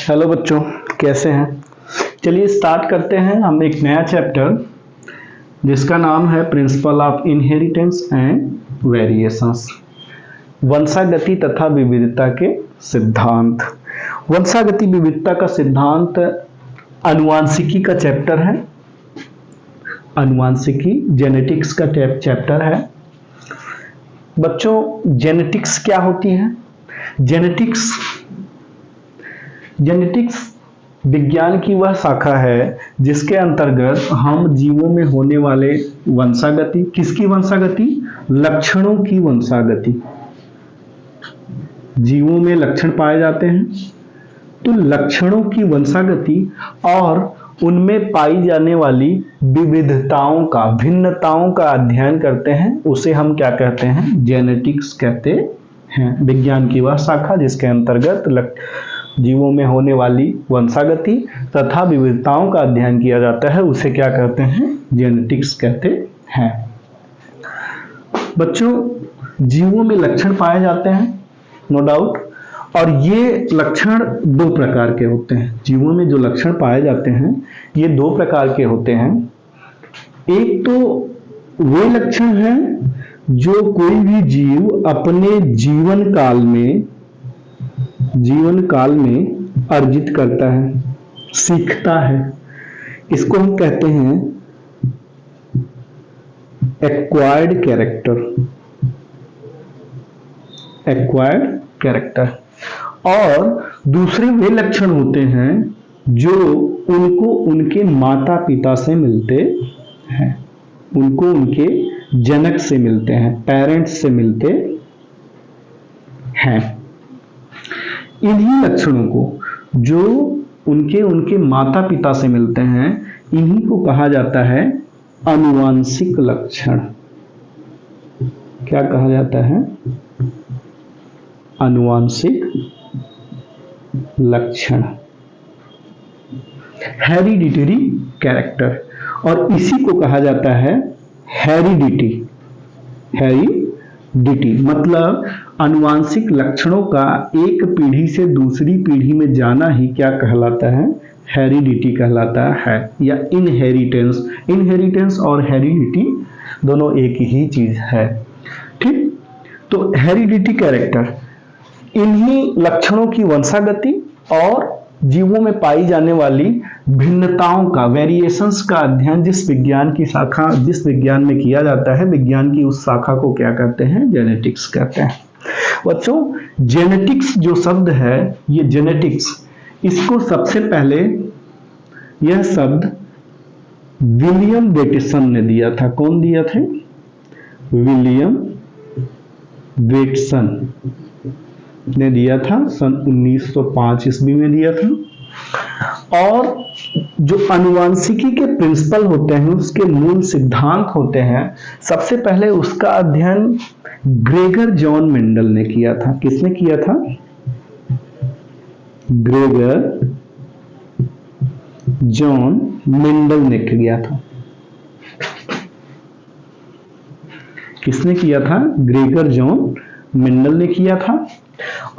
Hello बच्चों, कैसे हैं? चलिए स्टार्ट करते हैं हम एक नया चैप्टर जिसका नाम है principle of inheritance and variations. वंशागति तथा विविधता के सिद्धांत। वंशागति विविधता का सिद्धांत आनुवांशिकी का चैप्टर है। आनुवांशिकी जेनेटिक्स का चैप्टर है। बच्चों, जेनेटिक्स क्या होती है? जेनेटिक्स विज्ञान की वह शाखा है जिसके अंतर्गत हम जीवों में होने वाले वंशागति, किसकी वंशागति? लक्षणों की वंशागति। जीवों में लक्षण पाए जाते हैं तो लक्षणों की वंशागति और उनमें पाई जाने वाली विविधताओं का, भिन्नताओं का अध्ययन करते हैं। उसे हम क्या कहते हैं? जेनेटिक्स कहते हैं। विज्ञान की वह शाखा जिसके अंतर्गत जीवों में होने वाली वंशागति तथा विविधताओं का अध्ययन किया जाता है, उसे क्या कहते हैं? जेनेटिक्स कहते हैं। बच्चों, जीवों में लक्षण पाए जाते हैं, नो डाउट, और ये लक्षण दो प्रकार के होते हैं। जीवों में जो लक्षण पाए जाते हैं ये दो प्रकार के होते हैं। एक तो वे लक्षण हैं जो कोई भी जीव अपने जीवन काल में अर्जित करता है, सीखता है। इसको हम कहते हैं एक्वायर्ड कैरेक्टर। और दूसरे वे लक्षण होते हैं जो उनको उनके माता पिता से मिलते हैं, उनको उनके जनक से मिलते हैं, पेरेंट्स से मिलते हैं। इन्हीं लक्षणों को जो उनके माता पिता से मिलते हैं, इन्हीं को कहा जाता है आनुवांशिक लक्षण। क्या कहा जाता है? आनुवांशिक लक्षण, हेरिडिटरी कैरेक्टर। और इसी को कहा जाता है हेरिडिटी। मतलब आनुवांशिक लक्षणों का एक पीढ़ी से दूसरी पीढ़ी में जाना ही क्या कहलाता है? हेरिडिटी कहलाता है, या इनहेरिटेंस और हेरिडिटी दोनों एक ही चीज है। ठीक, तो हेरिडिटी कैरेक्टर, इन्हीं लक्षणों की वंशागति और जीवों में पाई जाने वाली भिन्नताओं का, वेरिएशंस का अध्ययन जिस विज्ञान में किया जाता है, विज्ञान की उस शाखा को क्या कहते हैं? जेनेटिक्स कहते हैं। बच्चों, जेनेटिक्स जो शब्द है, ये जेनेटिक्स, इसको सबसे पहले यह शब्द विलियम वेटसन ने दिया था। कौन दिया थे? विलियम वेटसन ने दिया था, सन 1905 ईस्वी में दिया था। और जो आनुवांशिकी के प्रिंसिपल होते हैं, उसके मूल सिद्धांत होते हैं, सबसे पहले उसका अध्ययन ग्रेगर जॉन मेंडल ने किया था। किसने किया था? ग्रेगर जॉन मेंडल ने किया था। किसने किया था? ग्रेगर जॉन मेंडल ने किया था।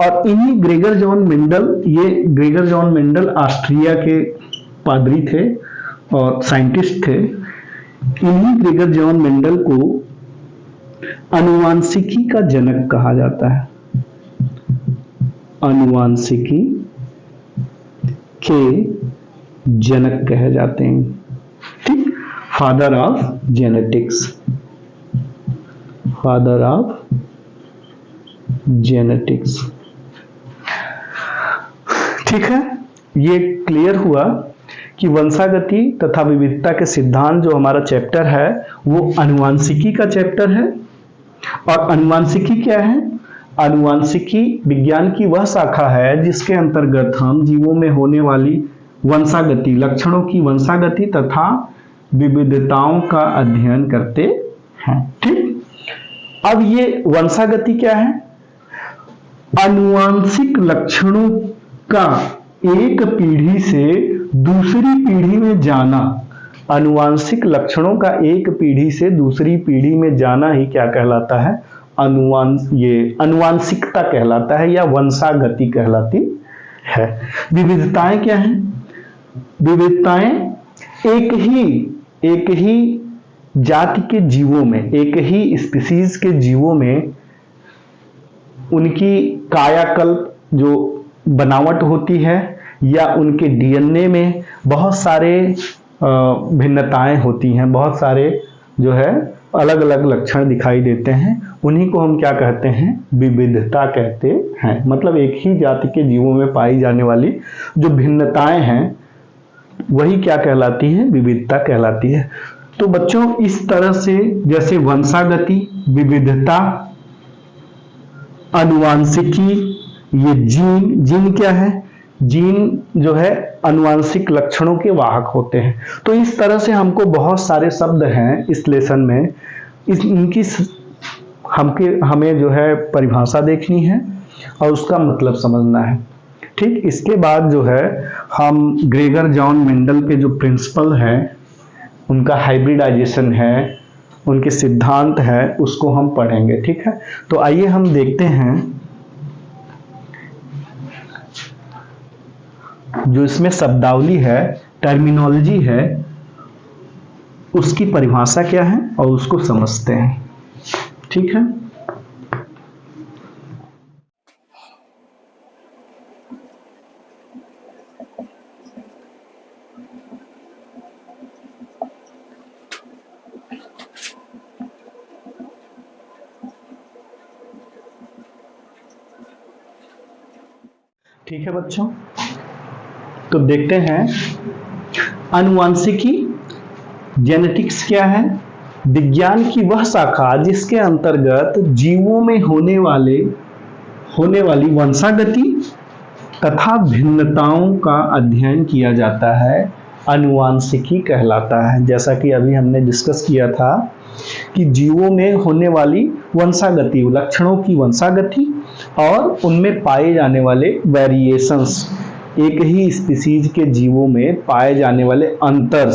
और इन्हीं ग्रेगर जॉन मेंडल ऑस्ट्रिया के पादरी थे और साइंटिस्ट थे। इन्हीं ग्रेगर जॉन मेंडल को आनुवांशिकी का जनक कहा जाता है। आनुवांशिकी के जनक कहे जाते हैं। ठीक, फादर ऑफ जेनेटिक्स। ठीक है, ये क्लियर हुआ कि वंशागति तथा विविधता के सिद्धांत जो हमारा चैप्टर है वो आनुवांशिकी का चैप्टर है। और आनुवांशिकी क्या है? आनुवांशिकी विज्ञान की वह शाखा है जिसके अंतर्गत हम जीवों में होने वाली वंशागति, लक्षणों की वंशागति तथा विविधताओं का अध्ययन करते हैं। ठीक, अब ये वंशागति क्या है? आनुवांशिक लक्षणों का एक पीढ़ी से दूसरी पीढ़ी में जाना। आनुवांशिक लक्षणों का एक पीढ़ी से दूसरी पीढ़ी में जाना ही क्या कहलाता है? आनुवांशिकता कहलाता है या वंशागति कहलाती है। विविधताएं क्या हैं? विविधताएं एक ही जाति के जीवों में, एक ही स्पीसीज के जीवों में उनकी कायाकल्प जो बनावट होती है या उनके डीएनए में बहुत सारे भिन्नताएं होती हैं, बहुत सारे जो है अलग अलग लक्षण दिखाई देते हैं, उन्हीं को हम क्या कहते हैं? विविधता कहते हैं। मतलब एक ही जाति के जीवों में पाई जाने वाली जो भिन्नताएं हैं वही क्या कहलाती है? विविधता कहलाती है। तो बच्चों इस तरह से जैसे वंशागति, विविधता, अनुवांशिकी, ये जीन क्या है? जीन जो है अनुवांशिक लक्षणों के वाहक होते हैं। तो इस तरह से हमको बहुत सारे शब्द हैं इस लेसन में, इनकी हमें जो है परिभाषा देखनी है और उसका मतलब समझना है। ठीक, इसके बाद जो है हम ग्रेगर जॉन मेंडल के जो प्रिंसिपल है, उनका हाइब्रिडाइजेशन है, उनके सिद्धांत है, उसको हम पढ़ेंगे। ठीक है, तो आइए हम देखते हैं जो इसमें शब्दावली है, टर्मिनोलॉजी है, उसकी परिभाषा क्या है और उसको समझते हैं। ठीक है, ठीक है बच्चों, तो देखते हैं अनुवांशिकी, जेनेटिक्स क्या है? विज्ञान की वह शाखा जिसके अंतर्गत जीवों में होने वाली वंशागति तथा भिन्नताओं का अध्ययन किया जाता है, अनुवांशिकी कहलाता है। जैसा कि अभी हमने डिस्कस किया था कि जीवों में होने वाली वंशागति, लक्षणों की वंशागति और उनमें पाए जाने वाले वेरिएशंस, एक ही स्पीसीज के जीवों में पाए जाने वाले अंतर,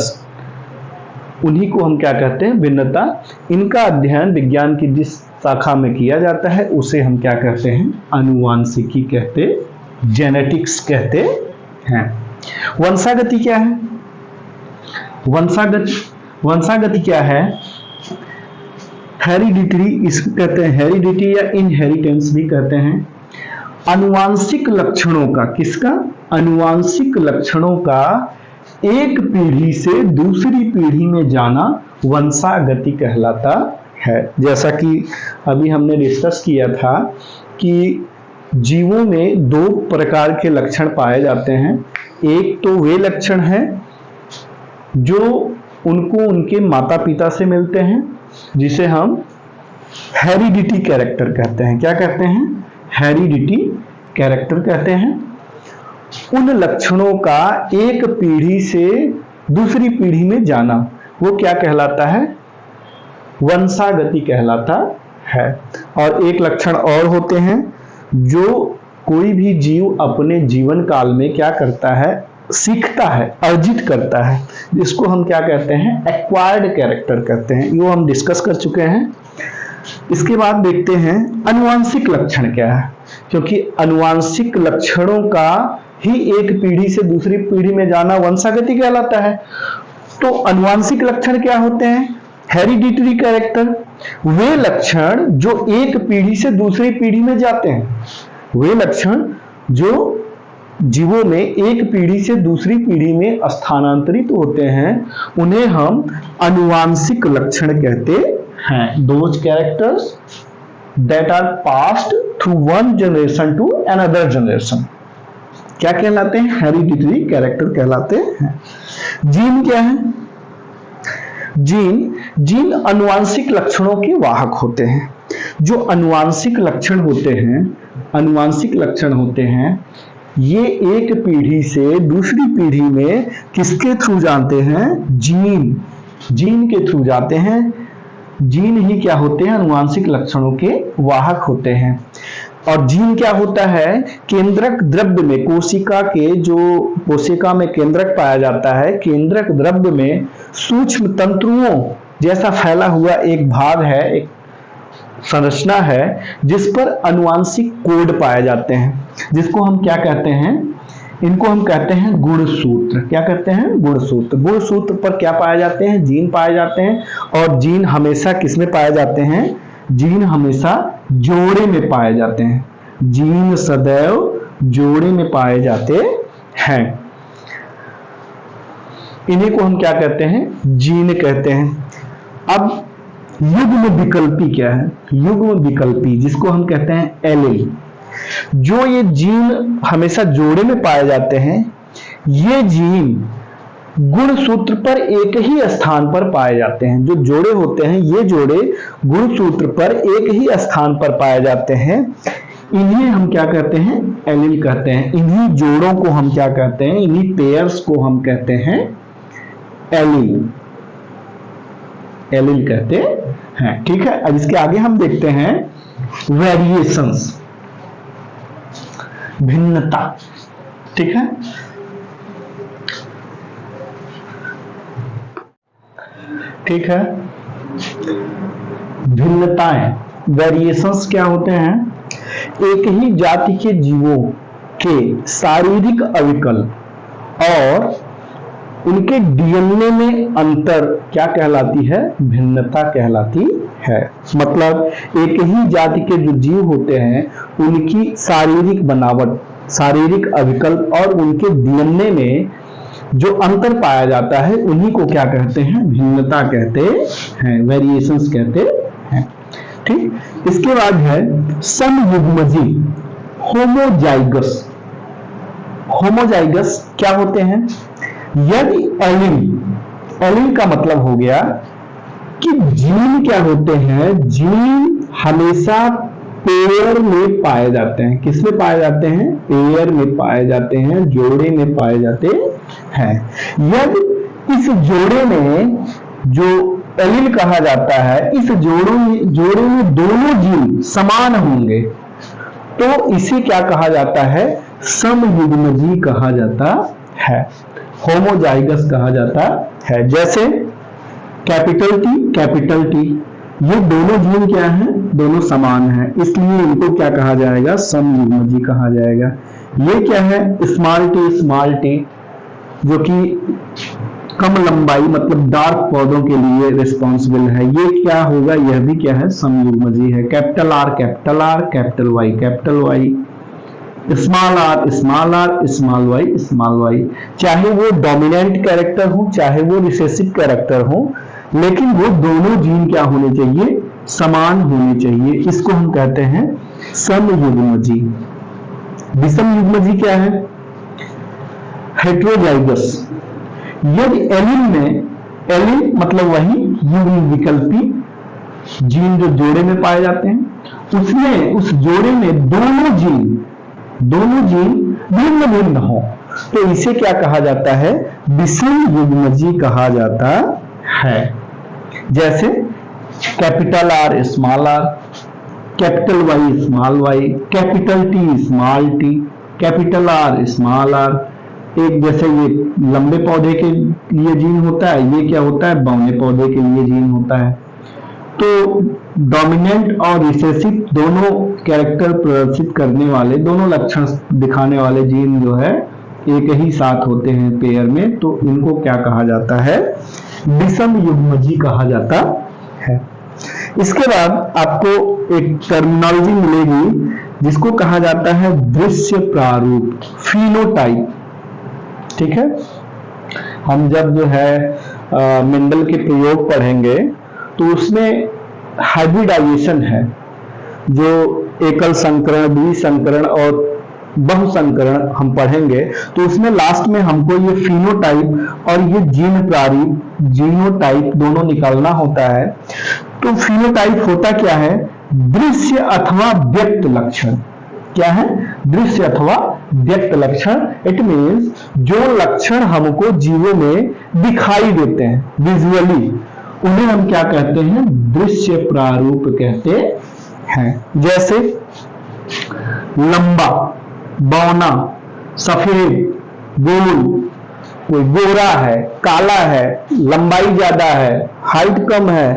उन्हीं को हम क्या कहते हैं? भिन्नता। इनका अध्ययन विज्ञान की जिस शाखा में किया जाता है उसे हम क्या कहते हैं? अनुवांशिकी कहते, जेनेटिक्स कहते हैं। वंशागति क्या है? वंशागति क्या है? हेरिडिटरी, इसको कहते हैं हेरिडिटी या इनहेरिटेंस भी कहते हैं। अनुवांशिक लक्षणों का, किसका? अनुवांशिक लक्षणों का एक पीढ़ी से दूसरी पीढ़ी में जाना वंशागति कहलाता है। जैसा कि अभी हमने डिस्कस किया था कि जीवों में दो प्रकार के लक्षण पाए जाते हैं। एक तो वे लक्षण हैं जो उनको उनके माता पिता से मिलते हैं, जिसे हम हेरिडिटी कैरेक्टर कहते हैं। क्या कहते हैं? हेरिडिटी कैरेक्टर कहते हैं। उन लक्षणों का एक पीढ़ी से दूसरी पीढ़ी में जाना, वो क्या कहलाता है? वंशागति कहलाता है। और एक लक्षण और होते हैं जो कोई भी जीव अपने जीवन काल में क्या करता है? सीखता है, अर्जित करता है, जिसको हम क्या कहते हैं? एक्वायर्ड कैरेक्टर कहते हैं। ये हम डिस्कस कर चुके हैं। इसके बाद देखते हैं अनुवांशिक लक्षण क्या है, क्योंकि अनुवांशिक लक्षणों का ही एक पीढ़ी से दूसरी पीढ़ी में जाना वंशागति कहलाता है। तो अनुवांशिक लक्षण क्या होते हैं? हेरिडिटरी कैरेक्टर, वे लक्षण जो एक पीढ़ी से दूसरी पीढ़ी में जाते हैं, वे लक्षण जो जीवों में एक पीढ़ी से दूसरी पीढ़ी में स्थानांतरित होते हैं, उन्हें हम अनुवांशिक लक्षण कहते हैं। Those characters that are passed through one generation to another generation क्या कहलाते हैं? हेरिडिटरी कैरेक्टर कहलाते हैं। जीन क्या है? जीन अनुवांशिक लक्षणों के वाहक होते हैं। जो अनुवांशिक लक्षण होते हैं, ये एक पीढ़ी से दूसरी पीढ़ी में किसके थ्रू जाते हैं? जीन के थ्रू जाते हैं। जीन ही क्या होते हैं? अनुवांशिक लक्षणों के वाहक होते हैं। और जीन क्या होता है? केंद्रक द्रव्य में, कोशिका में केंद्रक पाया जाता है। केंद्रक द्रव्य में सूक्ष्म तंतुओं जैसा फैला हुआ एक भाग है, एक संरचना है, जिस पर अनुवांशिक कोड पाए जाते हैं। जिसको हम क्या कहते हैं, इनको हम कहते हैं गुणसूत्र। क्या कहते हैं? गुणसूत्र। गुणसूत्र पर क्या पाए जाते हैं? जीन पाए जाते हैं। और जीन हमेशा किसमें पाए जाते हैं? जीन हमेशा जोड़े में पाए जाते हैं। जीन सदैव जोड़े में पाए जाते हैं। इन्हीं को हम क्या कहते हैं? जीन कहते हैं। अब युग्म विकल्पी क्या है? युग्म विकल्पी जिसको हम कहते हैं एलील। जो ये जीन हमेशा जोड़े में पाए जाते हैं, ये जीन गुणसूत्र पर एक ही स्थान पर पाए जाते हैं। जो जोड़े होते हैं, ये जोड़े गुणसूत्र पर एक ही स्थान पर पाए जाते हैं। इन्हें हम क्या कहते हैं? एलील कहते हैं। इन्हीं जोड़ों को हम क्या कहते हैं? इन्हीं पेयर्स को हम कहते हैं एलील। एलील कहते हैं। ठीक है। अब इसके आगे हम देखते हैं वेरिएशंस, भिन्नता। ठीक है। ठीक है। भिन्नताएं, वेरिएशंस क्या होते हैं? एक ही जाति के जीवों के शारीरिक अविकल्प और उनके डीएनए में अंतर क्या कहलाती है? भिन्नता कहलाती है। मतलब एक ही जाति के जो जीव होते हैं, उनकी शारीरिक बनावट, शारीरिक अविकल्प और उनके डीएनए में जो अंतर पाया जाता है, उन्हीं को क्या कहते हैं? भिन्नता कहते हैं, वेरिएशंस कहते हैं। ठीक। इसके बाद है समयुग्मजी, होमोजाइगस। होमोजाइगस क्या होते हैं? यदि एलील, एलील का मतलब हो गया कि जीन क्या होते हैं? जीन हमेशा पेयर में पाए जाते हैं। किसमें पाए जाते हैं? पेयर में पाए जाते हैं, जोड़े में पाए जाते हैं। यदि इस जोड़े में जो एलील कहा जाता है, इस जोड़े में दोनों जीन समान होंगे, तो इसे क्या कहा जाता है? समयुग्मजी कहा जाता है, होमोजाइगस कहा जाता है। जैसे कैपिटल टी, ये दोनों जीन क्या हैं? दोनों समान हैं, इसलिए इनको क्या कहा जाएगा? समयुग्मजी कहा जाएगा। ये क्या है? स्मॉल टी, जो कि कम लंबाई मतलब डार्क पौधों के लिए रिस्पॉन्सिबल है, ये क्या होगा? यह भी क्या है? समयुग्मजी है। Capital R, capital Y, small r, small y. चाहे वो डोमिनेंट कैरेक्टर हो, चाहे वो रिसेसिव कैरेक्टर हो, लेकिन वो दोनों जीन क्या होने चाहिए? समान होने चाहिए। इसको हम कहते हैं समयुग्मजी। विषमयुग्मजी क्या है? हेटेरोजाइगस। यदि एलील में, एलील मतलब वही युग्म विकल्पी जीन जो जोड़े में पाए जाते हैं, उसमें उस जोड़े में दोनों जीन भिन्न भिन्न हो, तो इसे क्या कहा जाता है? विषमयुग्मजी कहा जाता है। जैसे capital R, capital Y, capital T, capital R, small r. एक जैसे ये लंबे पौधे के लिए जीन होता है, ये क्या होता है? बौने पौधे के लिए जीन होता है। तो डोमिनेंट और रिसेसिव दोनों कैरेक्टर प्रदर्शित करने वाले, दोनों लक्षण दिखाने वाले जीन जो है एक ही साथ होते हैं पेयर में, तो इनको क्या कहा जाता है? विषमयुग्मजी कहा जाता है। इसके बाद आपको एक टर्मिनोलॉजी मिलेगी जिसको कहा जाता है दृश्य प्रारूप, फिनोटाइप। ठीक है। हम जब जो है मेंडल के प्रयोग पढ़ेंगे, तो उसमें हाइब्रिडाइजेशन है, जो एकल संकरण, द्विसंकरण और बहुसंकरण हम पढ़ेंगे, तो उसमें लास्ट में हमको ये फिनोटाइप और ये जीन प्रारूप, जीनोटाइप दोनों निकालना होता है। तो फिनोटाइप होता क्या है? दृश्य अथवा व्यक्त लक्षण। क्या है? दृश्य अथवा व्यक्त लक्षण। इट मीन्स जो लक्षण हमको जीवों में दिखाई देते हैं विजुअली, उन्हें हम क्या कहते हैं? दृश्य प्रारूप कहते हैं। जैसे लंबा, बौना, सफेद, गोल, कोई गोरा है, काला है, लंबाई ज्यादा है, हाइट कम है,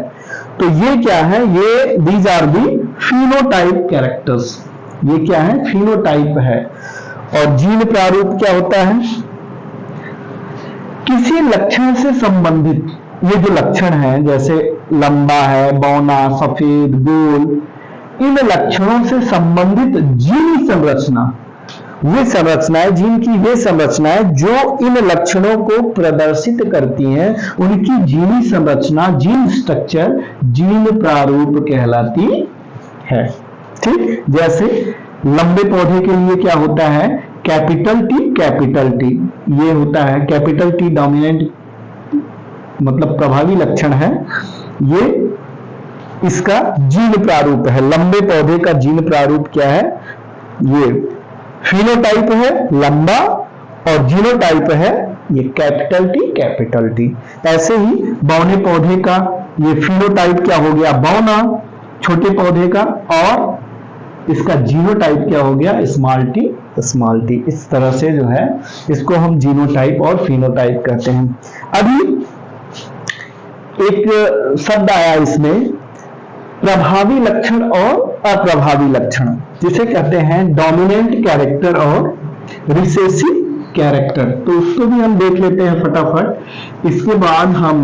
तो ये क्या है? ये these are the phenotype characters. ये क्या है, फिनोटाइप है। और जीन प्रारूप क्या होता है, किसी लक्षण से संबंधित ये जो लक्षण है, जैसे लंबा है, बौना, सफेद, गोल, इन लक्षणों से संबंधित जीन संरचना, वे संरचनाएं, जीन की वे संरचनाएं जो इन लक्षणों को प्रदर्शित करती हैं, उनकी जीनी संरचना, जीन स्ट्रक्चर, जीन प्रारूप कहलाती है। ठीक, जैसे लंबे पौधे के लिए क्या होता है, कैपिटल टी, ये होता है कैपिटल टी, डोमिनेंट मतलब प्रभावी लक्षण है, ये इसका जीन प्रारूप है। लंबे पौधे का जीन प्रारूप क्या है, ये फिनोटाइप है लंबा, और जीनोटाइप है ये कैपिटल टी। ऐसे ही बौने पौधे का ये फिनोटाइप क्या हो गया, बौना छोटे पौधे का, और इसका जीनोटाइप क्या हो गया, स्मॉल टी। इस तरह से जो है इसको हम जीनोटाइप और फिनोटाइप कहते हैं। अभी एक शब्द आया इसमें, प्रभावी लक्षण और अप्रभावी लक्षण, जिसे कहते हैं डोमिनेंट कैरेक्टर और रिसेसिव कैरेक्टर। तो उसको भी हम देख लेते हैं फटाफट। इसके बाद हम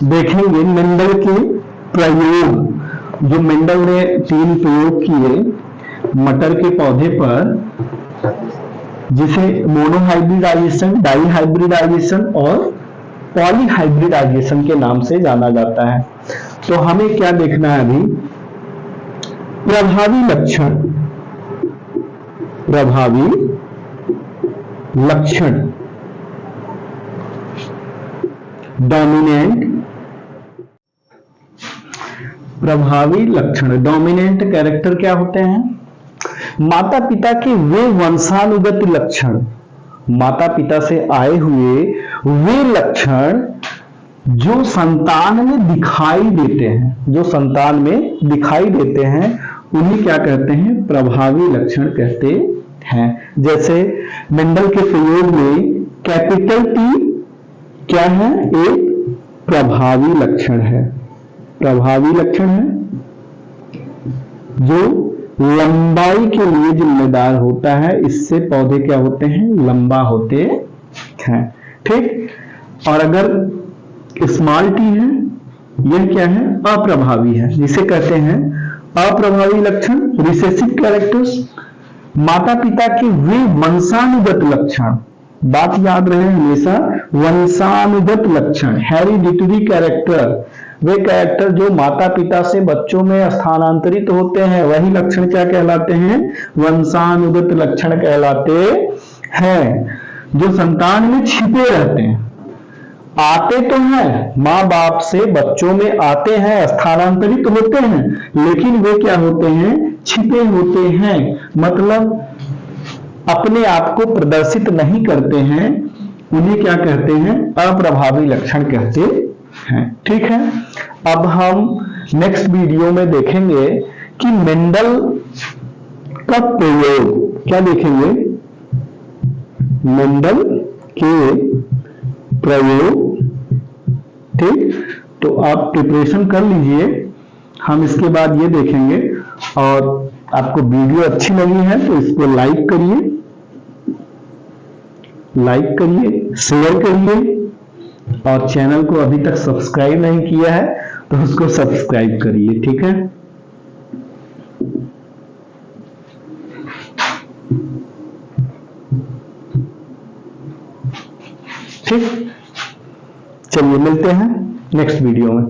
देखेंगे मेंडल के प्रयोग। जो मेंडल ने 3 प्रयोग किए मटर के पौधे पर, जिसे मोनोहाइब्रिडाइजेशन, डाईहाइब्रिडाइजेशन और पॉलीहाइब्रिडाइजेशन के नाम से जाना जाता है। तो हमें क्या देखना है अभी, प्रभावी लक्षण, डोमिनेंट, प्रभावी लक्षण, डोमिनेंट कैरेक्टर क्या होते हैं, माता पिता के वे वंशानुगत लक्षण, माता पिता से आए हुए वे लक्षण जो संतान में दिखाई देते हैं, उन्हें क्या कहते हैं, प्रभावी लक्षण कहते हैं। जैसे मेंडल के प्रयोग में कैपिटल टी क्या है, एक प्रभावी लक्षण है, जो लंबाई के लिए जिम्मेदार होता है। इससे पौधे क्या होते हैं, लंबा होते हैं। ठीक, और अगर स्मॉल टी है, यह क्या है, अप्रभावी है, जिसे कहते हैं अप्रभावी लक्षण, रिसेसिव कैरेक्टर्स। माता पिता के वे वंशानुगत लक्षण, बात याद रहे हमेशा, वंशानुगत लक्षण, हेरिडिटरी कैरेक्टर, वे कैरेक्टर जो माता पिता से बच्चों में स्थानांतरित होते हैं, वही लक्षण क्या कहलाते हैं, वंशानुगत लक्षण कहलाते हैं। जो संतान में छिपे रहते हैं, आते तो हैं, माँ बाप से बच्चों में आते हैं, स्थानांतरित होते हैं, लेकिन वे क्या होते हैं, छिपे होते हैं, मतलब अपने आप को प्रदर्शित नहीं करते हैं। उन्हें क्या कहते हैं, अप्रभावी लक्षण कहते हैं। ठीक है, अब हम नेक्स्ट वीडियो में देखेंगे कि मेंडल का प्रयोग, क्या देखेंगे, मेंडल के प्रयोग। ठीक, तो आप प्रिपरेशन कर लीजिए, हम इसके बाद ये देखेंगे। और आपको वीडियो अच्छी लगी है तो इसको लाइक करिए, शेयर करिए, और चैनल को अभी तक सब्सक्राइब नहीं किया है तो उसको सब्सक्राइब करिए। ठीक है, ठीक, चलिए मिलते हैं नेक्स्ट वीडियो में।